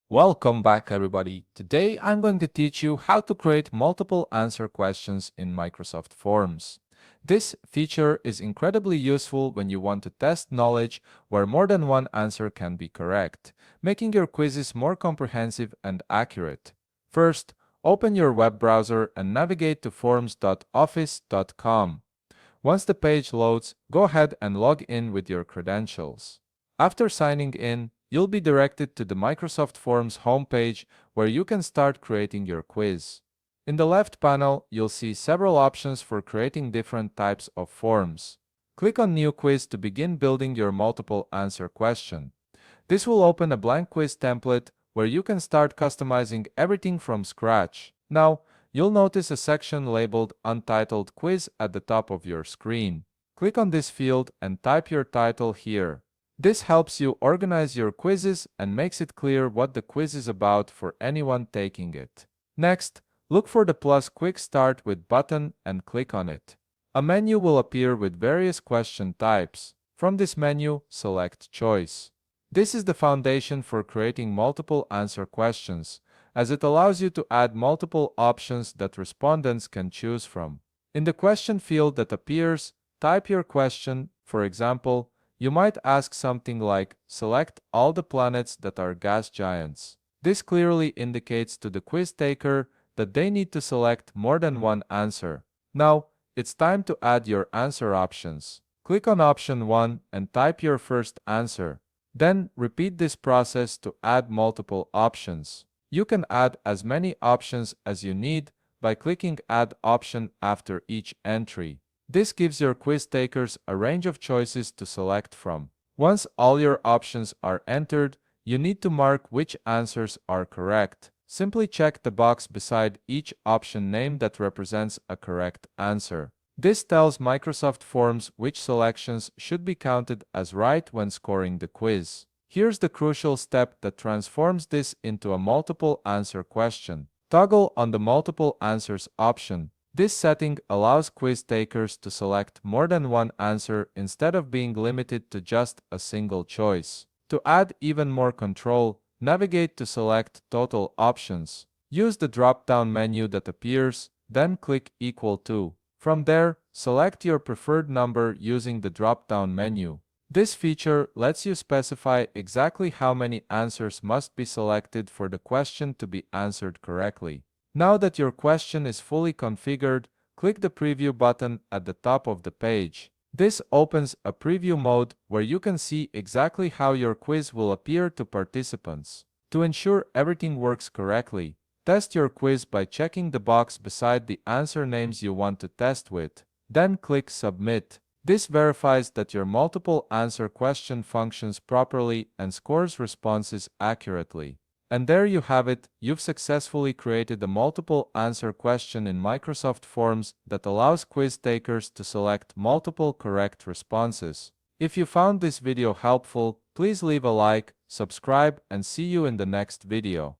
Welcome back, everybody. Today I'm going to teach you how to create multiple answer questions in Microsoft Forms. This feature is incredibly useful when you want to test knowledge where more than one answer can be correct, making your quizzes more comprehensive and accurate. First, open your web browser and navigate to forms.office.com. Once the page loads, go ahead and log in with your credentials. After signing in, you'll be directed to the Microsoft Forms homepage where you can start creating your quiz. In the left panel, you'll see several options for creating different types of forms. Click on New Quiz to begin building your multiple answer question. This will open a blank quiz template where you can start customizing everything from scratch. Now, you'll notice a section labeled Untitled Quiz at the top of your screen. Click on this field and type your title here. This helps you organize your quizzes and makes it clear what the quiz is about for anyone taking it. Next, look for the plus Quick Start with button and click on it. A menu will appear with various question types. From this menu, select Choice. This is the foundation for creating multiple answer questions, as it allows you to add multiple options that respondents can choose from. In the question field that appears, type your question. For example, you might ask something like, select all the planets that are gas giants. This clearly indicates to the quiz taker that they need to select more than one answer. Now, it's time to add your answer options. Click on option 1 and type your first answer. Then, repeat this process to add multiple options. You can add as many options as you need by clicking Add Option after each entry. This gives your quiz takers a range of choices to select from. Once all your options are entered, you need to mark which answers are correct. Simply check the box beside each option name that represents a correct answer. This tells Microsoft Forms which selections should be counted as right when scoring the quiz. Here's the crucial step that transforms this into a multiple answer question. Toggle on the multiple answers option. This setting allows quiz takers to select more than one answer instead of being limited to just a single choice. To add even more control, navigate to select Total Options. Use the drop-down menu that appears, then click Equal to. From there, select your preferred number using the drop-down menu. This feature lets you specify exactly how many answers must be selected for the question to be answered correctly. Now that your question is fully configured, click the Preview button at the top of the page. This opens a preview mode where you can see exactly how your quiz will appear to participants. To ensure everything works correctly, test your quiz by checking the box beside the answer names you want to test with. Then click Submit. This verifies that your multiple answer question functions properly and scores responses accurately. And there you have it, you've successfully created a multiple answer question in Microsoft Forms that allows quiz takers to select multiple correct responses. If you found this video helpful, please leave a like, subscribe, and see you in the next video.